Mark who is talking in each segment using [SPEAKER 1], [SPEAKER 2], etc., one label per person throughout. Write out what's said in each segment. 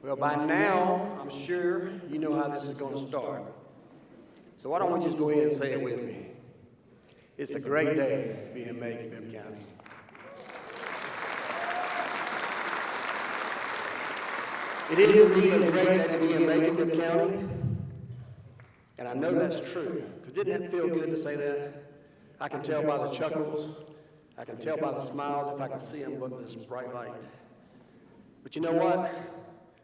[SPEAKER 1] Well, by now, I'm sure you know how this is going to start. So why don't we just go ahead and say it with me? It's a great day to be in Macon-Bibb County. It is indeed a great day to be in Macon-Bibb County. And I know that's true, because didn't it feel good to say that? I can tell by the chuckles. I can tell by the smiles if I can see them with this bright light. But you know what?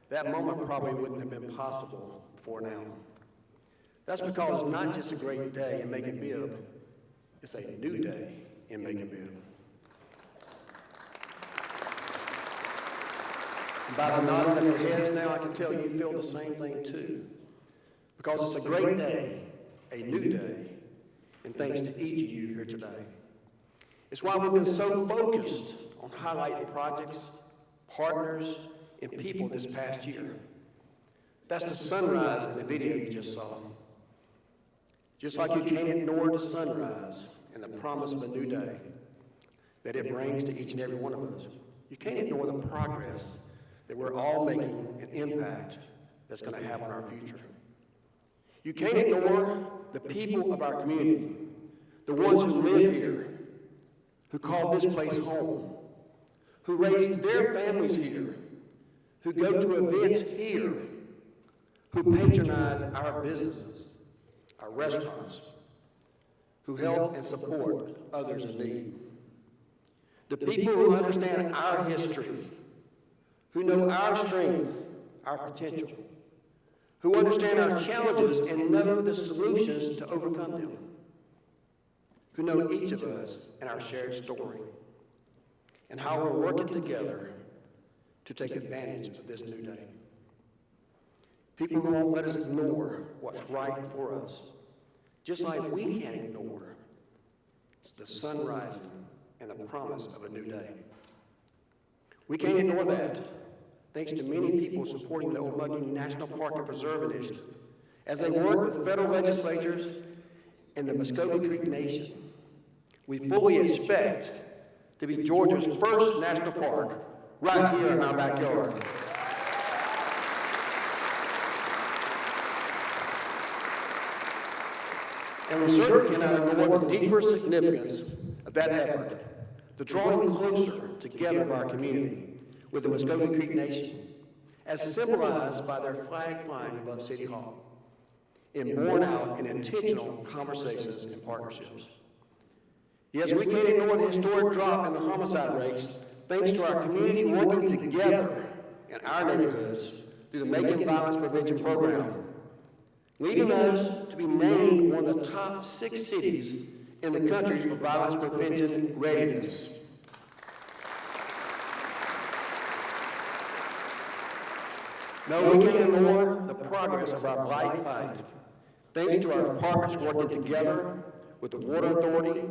[SPEAKER 1] That moment probably wouldn't have been possible before now. That's because it's not just a great day in Macon-Bibb, it's a new day in Macon-Bibb. By the nodding of your heads now, I can tell you feel the same thing too. Because it's a great day, a new day, and thanks to each of you here today. It's why we've been so focused on highlighting projects, partners, and people this past year. That's the sunrise in the video you just saw. Just like you can't ignore the sunrise and the promise of a new day that it brings to each and every one of us. You can't ignore the progress that we're all making an impact that's going to have on our future. You can't ignore the people of our community, the ones who live here, who call this place home, who raised their families here, who go to events here, who patronize our businesses, our restaurants, who help and support others in need. The people who understand our history, who know our strength, our potential, who understand our challenges and know the solutions to overcome them, who know each of us and our shared story, and how we're working together to take advantage of this new day. People who won't let us ignore what's right for us, just like we can't ignore the sun rising and the promise of a new day. We can't ignore that, thanks to many people supporting the Old National Park and Preserve Initiative, as they work with federal legislators and the Muscogee Creek Nation. We fully expect to be Georgia's first national park right here in our backyard. And we certainly cannot ignore the deeper significance of that effort, the drawing closer together of our community with the Muscogee Creek Nation, as symbolized by their flag flying above City Hall, and borne out in intentional conversations and partnerships. Yes, we can't ignore the historic drop in the homicide rates thanks to our community working together in our neighborhoods through the Macon Violence Prevention Program, leading us to be named one of the top 6 cities in the country for violence prevention readiness. No, we can't ignore the progress of our blight fight, thanks to our departments working together with the Water Authority,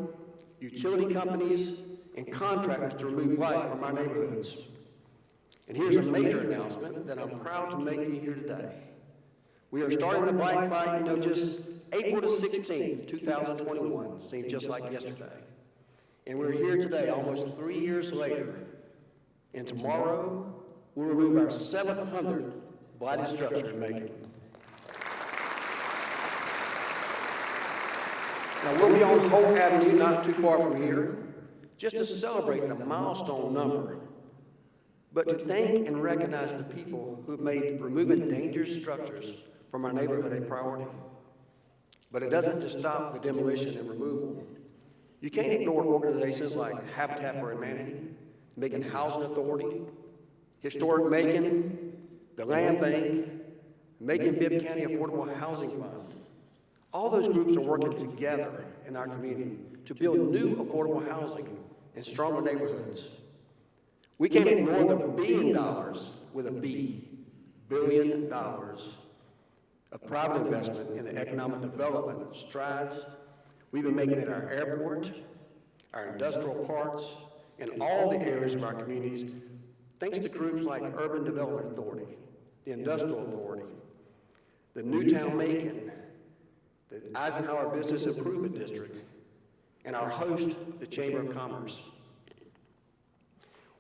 [SPEAKER 1] utility companies, and contractors to remove blight from our neighborhoods. And here's a major announcement that I'm proud to make to you here today. We are starting the blight fight, just April the 16th, 2021, seems just like yesterday. And we're here today, almost 3 years later, and tomorrow we'll remove our 700th blighted structure in Macon. Now, we'll be on Hope Avenue, not too far from here, just to celebrate the milestone number, but to thank and recognize the people who have made removing dangerous structures from our neighborhood a priority. But it doesn't just stop the demolition and removal. You can't ignore organizations like Habitat for Humanity, Macon Housing Authority, Historic Macon, the Land Bank, Macon-Bibb County Affordable Housing Fund. All those groups are working together in our community to build new affordable housing and stronger neighborhoods. We can't ignore the $1 billion with a B, $1 billion of private investment in the economic development strides we've been making at our airport, our industrial parks, and all the areas of our communities, thanks to groups like Urban Development Authority, the Industrial Authority, the Newtown Macon, the Eisenhower Business Improvement District, and our host, the Chamber of Commerce.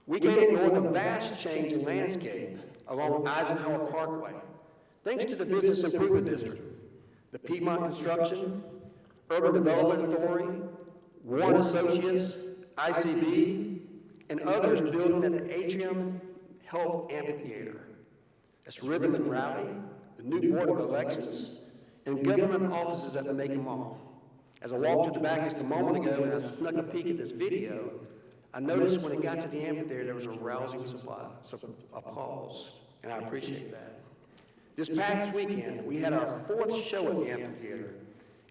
[SPEAKER 1] We can't ignore the vast change in landscape along Eisenhower Parkway, thanks to the Business Improvement District, the Piedmont Construction, Urban Development Authority, Warren Associates, ICB, and others building at the Atrium Health Amphitheater. That's Rhythm and Rally, the new Board of Elections, and government offices at the Macon Mall. As I walked to the back just a moment ago and I snuck a peek at this video, I noticed when it got to the amphitheater there was a rousing applause, and I appreciate that. This past weekend, we had our 4th show at the amphitheater,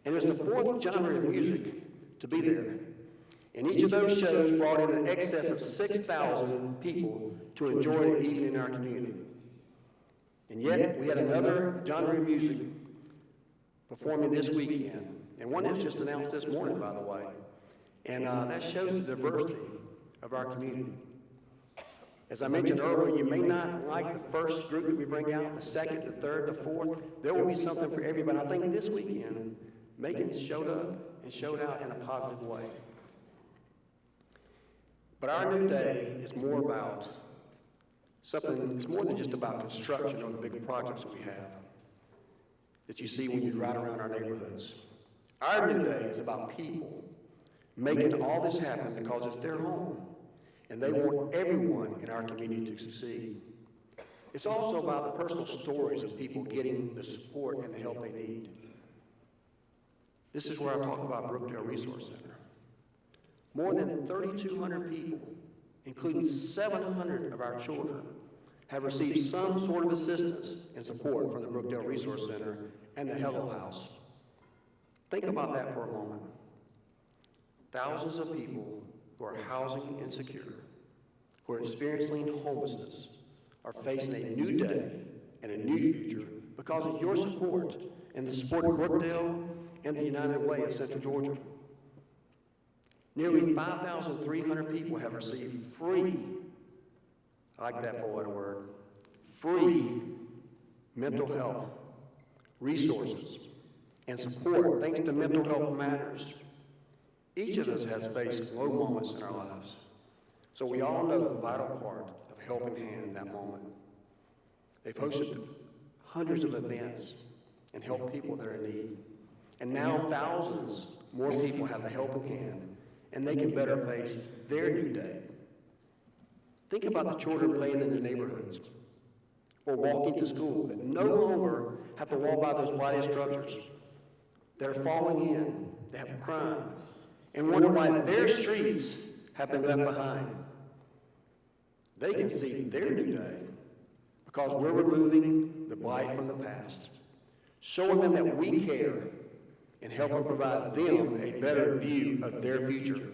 [SPEAKER 1] and it was the 4th genre of music to be there. And each of those shows brought in an excess of 6,000 people to enjoy an evening in our community. And yet, we had another genre of music performing this weekend, and one that's just announced this morning, by the way. And that shows the diversity of our community. As I mentioned earlier, you may not like the first group that we bring out, the second, the third, the fourth. There will be something for everybody. I think this weekend, Macon showed up and showed out in a positive way. But our new day is more about something, it's more than just about construction or the big projects that we have that you see when you ride around our neighborhoods. Our new day is about people making all this happen because it's their home, and they want everyone in our community to succeed. It's also about the personal stories of people getting the support and the help they need. This is where I talk about Brookdale Resource Center. More than 3,200 people, including 700 of our children, have received some sort of assistance and support from the Brookdale Resource Center and the Hello House. Think about that for a moment. Thousands of people who are housing insecure, who are experiencing homelessness, are facing a new day and a new future because of your support and the support of Brookdale and the United Way of Central Georgia. Nearly 5,300 people have received free, I like that four-letter word, free mental health resources and support thanks to Mental Health Matters. Each of us has faced low moments in our lives, so we all know the vital part of a helping hand in that moment. They've hosted hundreds of events and helped people that are in need. And now thousands more people have the helping hand, and they can better face their new day. Think about the children playing in their neighborhoods or walking to school that no longer have to walk by those blighted structures that are falling in, that have crime, and wonder why their streets have been left behind. They can see their new day because we're removing the blight from the past, showing them that we care and help them provide them a better view of their future.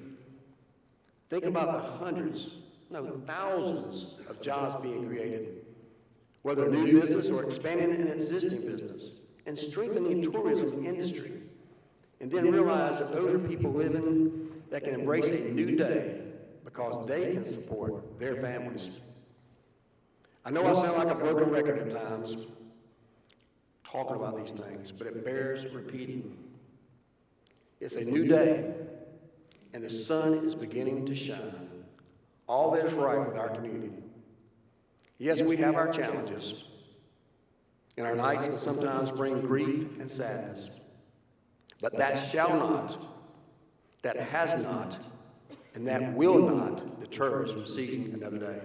[SPEAKER 1] Think about the hundreds, no, thousands of jobs being created, whether new business or expanding an existing business, and strengthening the tourism industry. And then realize that those are people living that can embrace a new day because they can support their families. I know I sound like a broken record at times talking about these things, but it bears repeating. It's a new day, and the sun is beginning to shine. All that is right with our community. Yes, we have our challenges, and our nights can sometimes bring grief and sadness. But that shall not, that has not, and that will not deter us from seeking another day.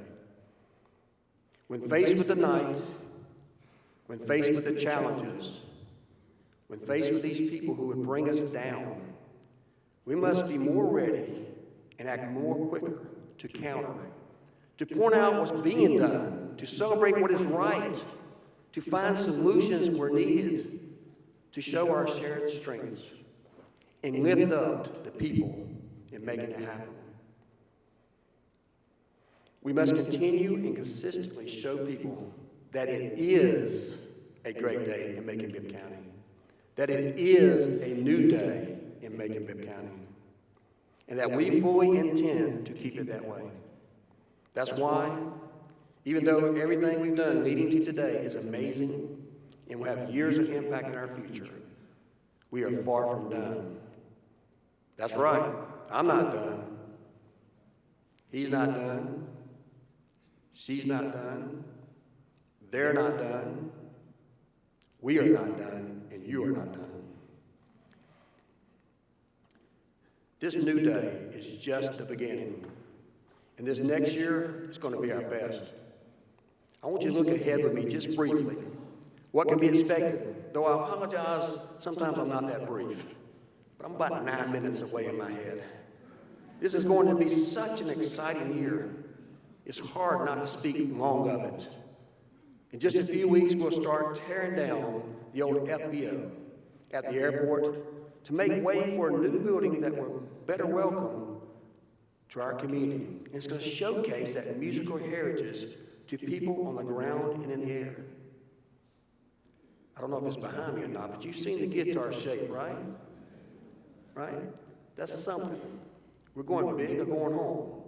[SPEAKER 1] When faced with the night, when faced with the challenges, when faced with these people who would bring us down, we must be more ready and act more quicker to counter, to point out what's being done, to celebrate what is right, to find solutions where needed, to show our shared strengths, and lift up the people in making it happen. We must continue and consistently show people that it is a great day in Macon-Bibb County, that it is a new day in Macon-Bibb County, and that we fully intend to keep it that way. That's why, even though everything we've done leading to today is amazing and will have years of impact in our future, we are far from done. That's right, I'm not done. He's not done. She's not done. They're not done. We are not done, and you are not done. This new day is just the beginning. And this next year is going to be our best. I want you to look ahead with me just briefly. What can be expected? Though I apologize, sometimes I'm not that brief. But I'm about 9 minutes away in my head. This is going to be such an exciting year. It's hard not to speak long of it. In just a few weeks, we'll start tearing down the old FBO at the airport to make way for a new building that will better welcome to our community. And it's going to showcase that musical heritage to people on the ground and in the air. I don't know if it's behind me or not, but you've seen the guitar shape, right? Right? That's something. We're going big or going home.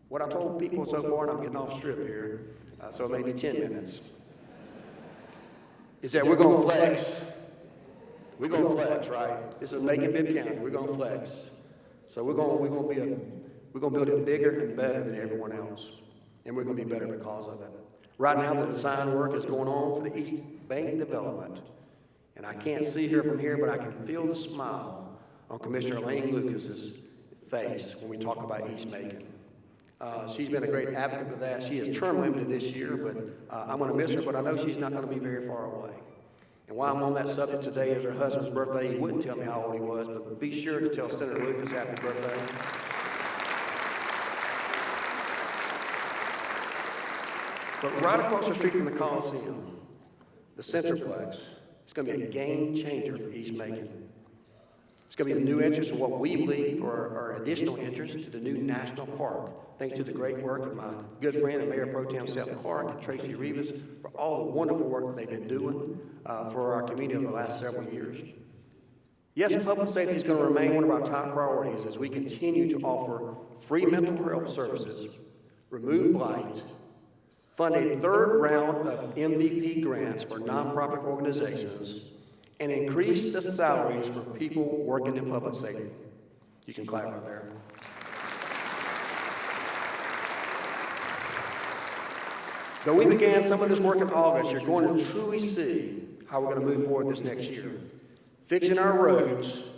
[SPEAKER 1] What I told people so far, and I'm getting off script here, so it may be 10 minutes, is that we're going to flex. We're going to flex, right? This is Macon-Bibb County. We're going to flex. So we're going to build it bigger and better than everyone else, and we're going to be better because of it. Right now, the design work is going on for the East Bank development, and I can't see her from here, but I can feel the smile on Commissioner Lane Lucas's face when we talk about East Macon. She's been a great advocate for that. She is term limited this year, but I'm going to miss her, but I know she's not going to be very far away. And while I'm on that subject, today is her husband's birthday. He wouldn't tell me how old he was, but be sure to tell Senator Lucas happy birthday. But right across the street from the Coliseum, the Centerplex, it's going to be a game changer for East Macon. It's going to be the new entrance to what we believe are our additional entrance to the new national park, thanks to the great work of my good friend and Mayor Pro Tem Seth Clark and Tracy Rivas for all the wonderful work that they've been doing for our community over the last several years. Yes, public safety is going to remain one of our top priorities as we continue to offer free mental health services, remove blight, fund a third round of MVP grants for nonprofit organizations, and increase the salaries for people working in public safety. You can clap right there. Though we began some of this work in August, you're going to truly see how we're going to move forward this next year. Fixing our roads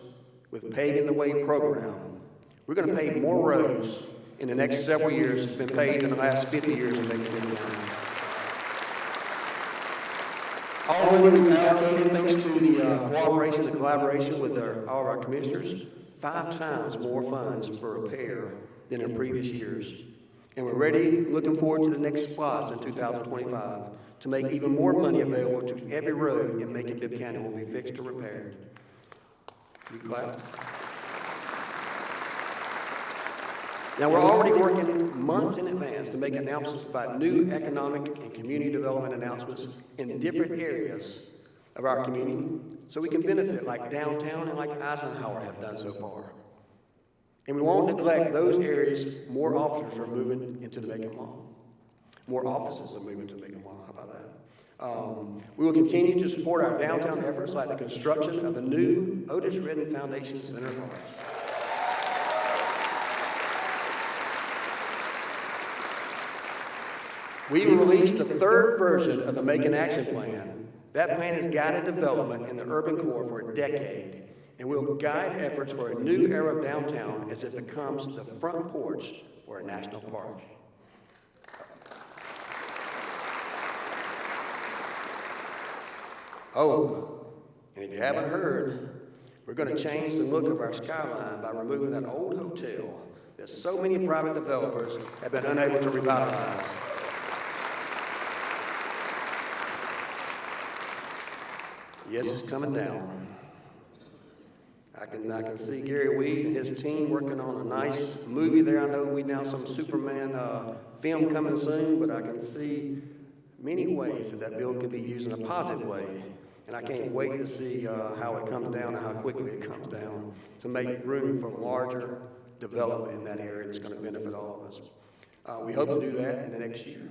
[SPEAKER 1] with Paving the Way program. We're going to pave more roads in the next several years than been paved in the last 50 years in Macon-Bibb County. Already we've allocated, thanks to the cooperation and collaboration with all of our commissioners, 5 times more funds for repair than in previous years. And we're ready, looking forward to the next spots in 2025 to make even more money available to every road in Macon-Bibb County will be fixed or repaired. You clap. Now, we're already working months in advance to make announcements about new economic and community development announcements in different areas of our community so we can benefit like downtown and like Eisenhower have done so far. And we won't neglect those areas. More officers are moving into the Macon Mall. More offices are moving to the Macon Mall. How about that? We will continue to support our downtown efforts like the construction of the new Otis Redding Foundation Center of Arts. We released the 3rd version of the Macon Action Plan. That plan has guided development in the urban core for a decade and will guide efforts for a new era of downtown as it becomes the front porch for a national park. Oh, and if you haven't heard, we're going to change the look of our skyline by removing that old hotel that so many private developers have been unable to revitalize. Yes, it's coming down. I can see Gary Weed and his team working on a nice movie there. I know we now some Superman film coming soon, but I can see many ways that building could be used in a positive way. And I can't wait to see how it comes down and how quickly it comes down to make room for larger development in that area that's going to benefit all of us. We hope to do that in the next year.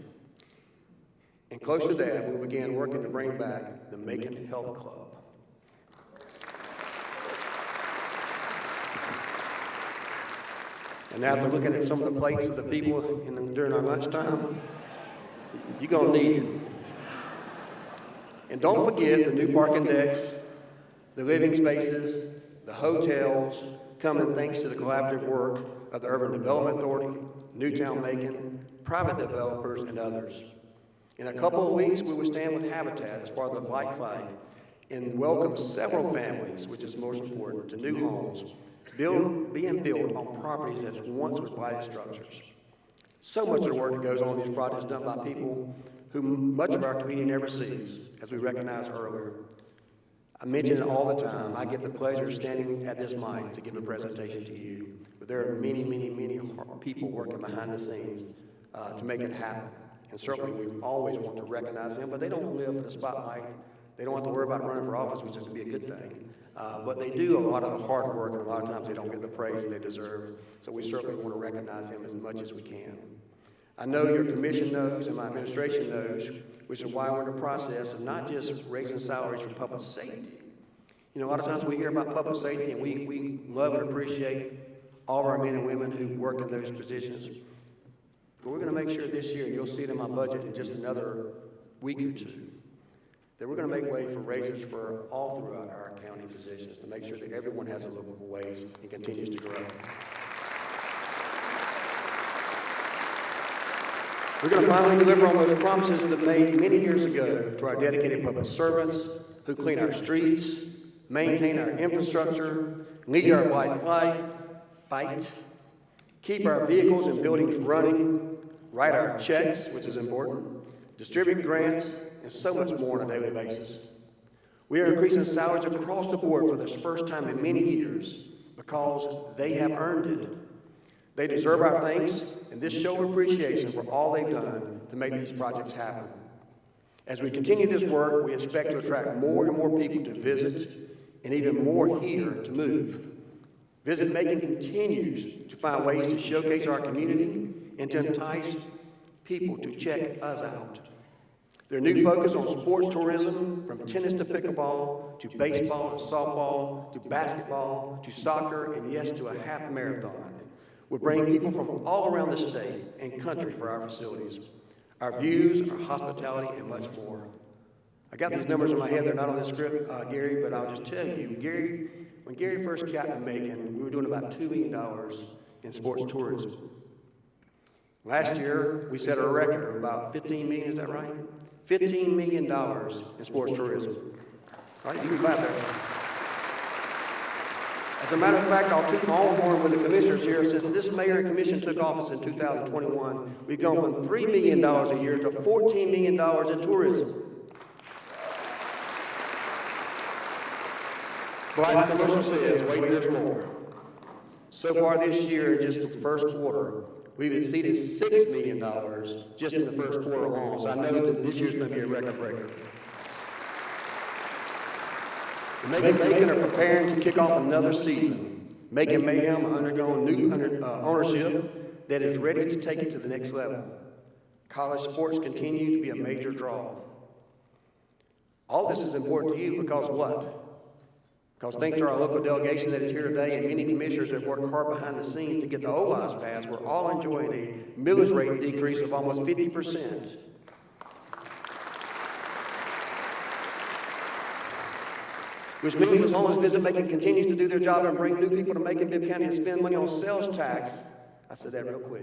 [SPEAKER 1] And close to that, we'll begin working to bring back the Macon Health Club. And after looking at some of the plates of the people during our lunchtime, you're going to need it. And don't forget the new parking decks, the living spaces, the hotels, coming thanks to the collaborative work of the Urban Development Authority, Newtown Macon, private developers, and others. In a couple of weeks, we will stand with Habitat as part of the Blight Fight and welcome several families, which is most important, to new homes being built on properties that once were blighted structures. So much of the work that goes on in these projects done by people who much of our community never sees, as we recognized earlier. I mention it all the time. I get the pleasure of standing at this mic to give a presentation to you. But there are many, many, many people working behind the scenes to make it happen. And certainly we always want to recognize them, but they don't live for the spotlight. They don't have to worry about running for office, which is to be a good thing. But they do a lot of the hard work, and a lot of times they don't get the praise they deserve. So we certainly want to recognize them as much as we can. I know your commission knows and my administration knows, which is why we're in the process of not just raising salaries for public safety. You know, a lot of times we hear about public safety and we love and appreciate all of our men and women who work in those positions. But we're going to make sure this year, and you'll see it in my budget in just another week or two, that we're going to make way for raises for all throughout our county positions to make sure that everyone has a livable wage and continues to grow. We're going to finally deliver on those promises that made many years ago to our dedicated public servants who clean our streets, maintain our infrastructure, lead our blight fight, keep our vehicles and buildings running, write our checks, which is important, distribute grants, and so much more on a daily basis. We are increasing salaries across the board for the first time in many years because they have earned it. They deserve our thanks and this show of appreciation for all they've done to make these projects happen. As we continue this work, we expect to attract more and more people to visit and even more here to move. Visit Macon continues to find ways to showcase our community and to entice people to check us out. Their new focus on sports tourism, from tennis to pickleball, to baseball and softball, to basketball, to soccer, and yes, to a half marathon, will bring people from all around the state and country for our facilities, our views, our hospitality, and much more. I got these numbers in my head. They're not on the script, Gary, but I'll just tell you, when Gary first got to Macon, we were doing about $2 million in sports tourism. Last year, we set a record of about $15 million, is that right? $15 million in sports tourism. All right, you can clap there. As a matter of fact, I'll toot my own horn with the commissioners here. Since this mayor and commission took office in 2021, we've gone from $3 million a year to $14 million in tourism. But like the commercial says, wait, there's more. So far this year, in just the first quarter, we've exceeded $6 million just in the first quarter alone. So I know that this year's going to be a record breaker. Macon are preparing to kick off another season. Macon Mayhem are undergoing new ownership that is ready to take it to the next level. College sports continue to be a major draw. All this is important to you because what? Because thanks to our local delegation that is here today and many commissioners that worked hard behind the scenes to get the OLAS passed, we're all enjoying a millage rate decrease of almost 50%. Which means as long as Visit Macon continues to do their job and bring new people to Macon-Bibb County and spend money on sales tax, I said that real quick,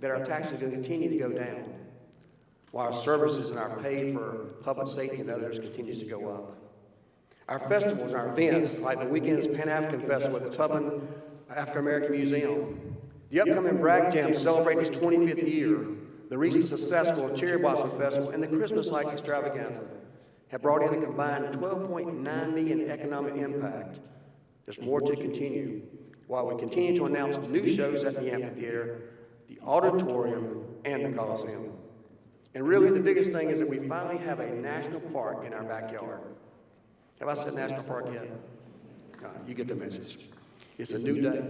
[SPEAKER 1] that our taxes are going to continue to go down, while our services and our pay for public safety and others continues to go up. Our festivals and our events, like the weekend's Pan-African Festival at the Tubman African American Museum, the upcoming Bragg Jam celebrating its 25th year, the recent successful Cherry Blossom Festival, and the Christmas Lights Extravaganza have brought in a combined $12.9 million in economic impact. There's more to continue, while we continue to announce new shows at the amphitheater, the auditorium, and the Coliseum. And really the biggest thing is that we finally have a national park in our backyard. Have I said national park yet? You get the message. It's a new day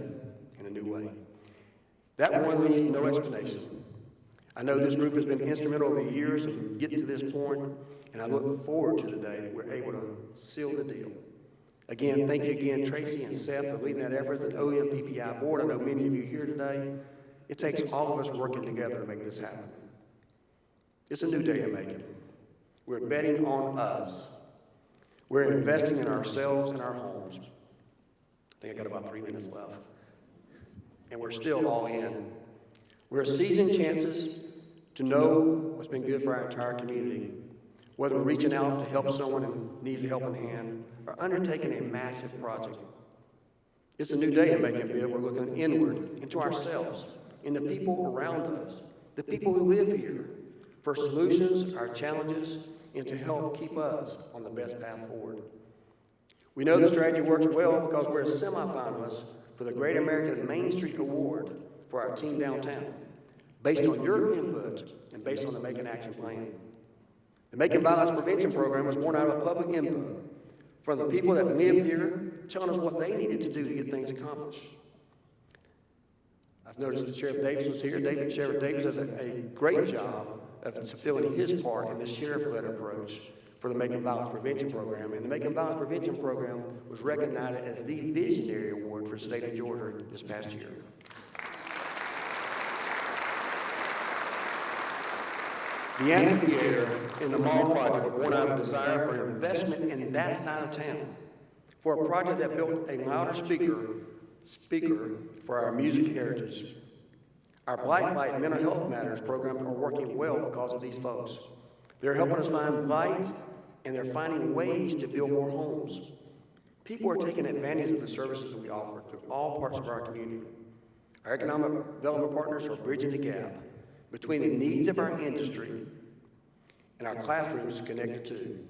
[SPEAKER 1] and a new way. That one needs no explanation. I know this group has been instrumental over the years in getting to this point, and I look forward to the day that we're able to seal the deal. Again, thank you again, Tracy and Seth, for leading that effort, the OMPPI board. I know many of you here today. It takes all of us working together to make this happen. It's a new day in Macon. We're betting on us. We're investing in ourselves and our homes. I think I got about 3 minutes left. And we're still all in. We're seizing chances to know what's been good for our entire community, whether we're reaching out to help someone who needs a helping hand or undertaking a massive project. It's a new day in Macon-Bibb. We're looking inward into ourselves, in the people around us, the people who live here, for solutions, our challenges, and to help keep us on the best path forward. We know the strategy works well because we're a semifinalist for the Great American Main Street Award for our team downtown, based on your input and based on the Macon Action Plan. The Macon Violence Prevention Program was born out of public input from the people that live here, telling us what they needed to do to get things accomplished. I've noticed that Sheriff Davis was here. Sheriff Davis does a great job of fulfilling his part in the sheriff-led approach for the Macon Violence Prevention Program. And the Macon Violence Prevention Program was recognized as the Visionary Award for the state of Georgia this past year. The amphitheater and the mall project were born out of a desire for investment in that side of town, for a project that built a louder speaker for our music heritage. Our Black Light Mental Health Matters programs are working well because of these folks. They're helping us find light, and they're finding ways to build more homes. People are taking advantage of the services that we offer through all parts of our community. Our economic development partners are bridging the gap between the needs of our industry and our classrooms connected to.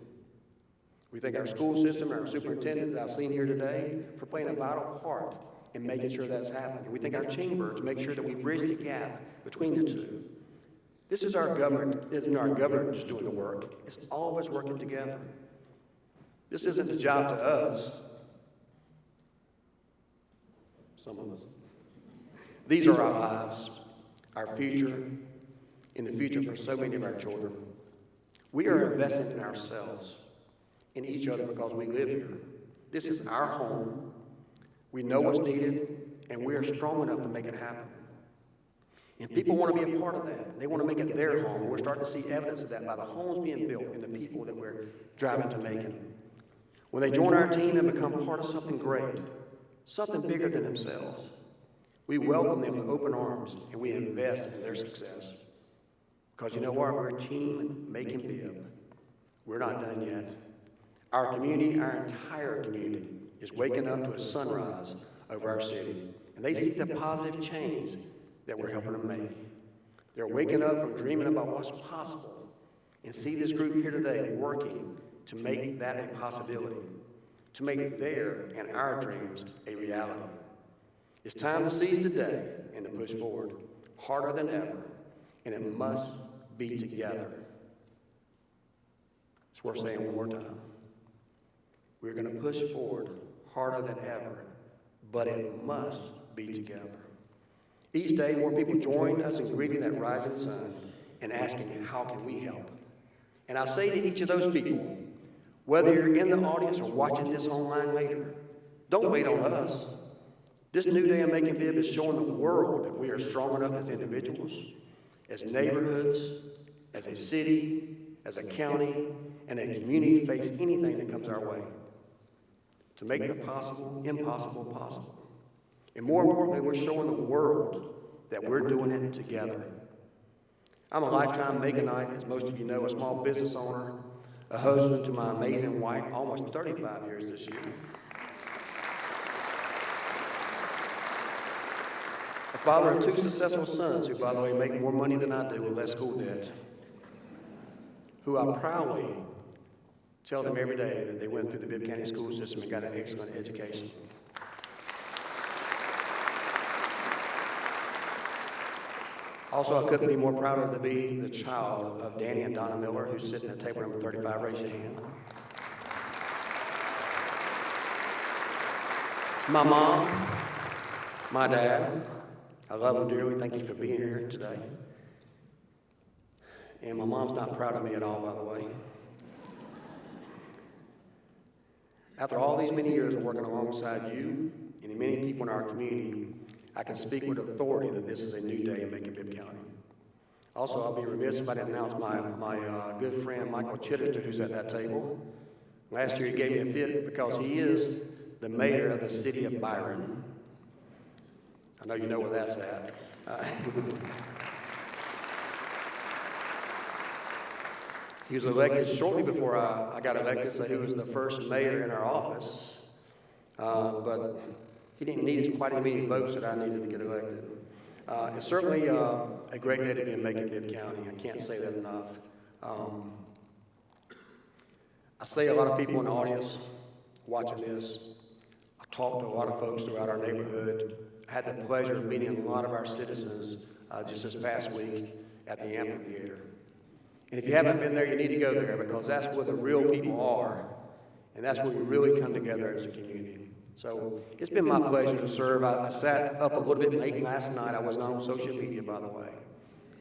[SPEAKER 1] We thank our school system and our superintendent that I've seen here today for playing a vital part in making sure that's happening. We thank our chamber to make sure that we bridge the gap between the two. This is our government. Isn't our government just doing the work? It's all of us working together. This isn't a job to us. Some of us. These are our lives, our future, and the future for so many of our children. We are investing in ourselves, in each other, because we live here. This is our home. We know what's needed, and we are strong enough to make it happen. And people want to be a part of that. They want to make it their home. We're starting to see evidence of that by the homes being built and the people that we're driving to Macon. When they join our team and become part of something great, something bigger than themselves, we welcome them with open arms, and we invest in their success. Because you know what? We're a team Macon-Bibb. We're not done yet. Our community, our entire community, is waking up to a sunrise over our city. And they see the positive change that we're helping them make. They're waking up from dreaming about what's possible and see this group here today working to make that a possibility, to make their and our dreams a reality. It's time to seize the day and to push forward, harder than ever, and it must be together. It's worth saying one more time. We're going to push forward harder than ever, but it must be together. Each day, more people join us in greeting that rising sun and asking, how can we help? And I say to each of those people, whether you're in the audience or watching this online later, don't wait on us. This new day in Macon-Bibb is showing the world that we are strong enough as individuals, as neighborhoods, as a city, as a county, and a community to face anything that comes our way, to make the impossible possible. And more importantly, we're showing the world that we're doing it together. I'm a lifetime Maconite, as most of you know, a small business owner, a husband to my amazing wife, almost 35 years this year. A father of 2 successful sons who, by the way, make more money than I do with less school debt, who I proudly tell them every day that they went through the Bibb County school system and got an excellent education. Also, I couldn't be more prouder to be the child of Danny and Donna Miller, who's sitting at table number 35. Raise your hand. My mom, my dad, I love them dearly. Thank you for being here today. And my mom's not proud of me at all, by the way. After all these many years of working alongside you and many people in our community, I can speak with authority that this is a new day in Macon-Bibb County. Also, I'll be remiss if I didn't announce my good friend Michael Chittister, who's at that table. Last year he gave me a fit because he is the mayor of the city of Byron. I know you know where that's at. He was elected shortly before I got elected, so he was the first mayor in our office. But he didn't need quite as many votes that I needed to get elected. It's certainly a great day to be in Macon-Bibb County. I can't say that enough. I see a lot of people in the audience watching this. I talked to a lot of folks throughout our neighborhood. I had the pleasure of meeting a lot of our citizens just this past week at the amphitheater. And if you haven't been there, you need to go there, because that's where the real people are, and that's where we really come together as a community. So it's been my pleasure to serve. I sat up a little bit late last night. I was not on social media, by the way.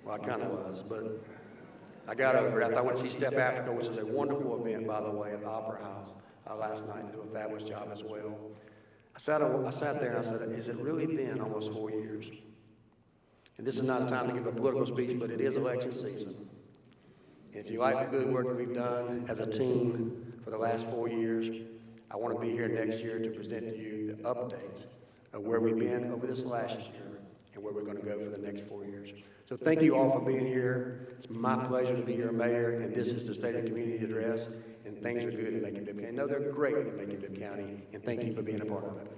[SPEAKER 1] Well, I kind of was, but I got over it. I went to see Step Africa, which is a wonderful event, by the way, at the Opera House last night, and do a fabulous job as well. I sat there and I said, has it really been almost 4 years? And this is not a time to give a political speech, but it is election season. If you like the good work that we've done as a team for the last 4 years, I want to be here next year to present to you the update of where we've been over this last year and where we're going to go for the next 4 years. So thank you all for being here. It's my pleasure to be your mayor, and this is the State of Community Address, and things are good in Macon-Bibb County. No, they're great in Macon-Bibb County, and thank you for being a part of it.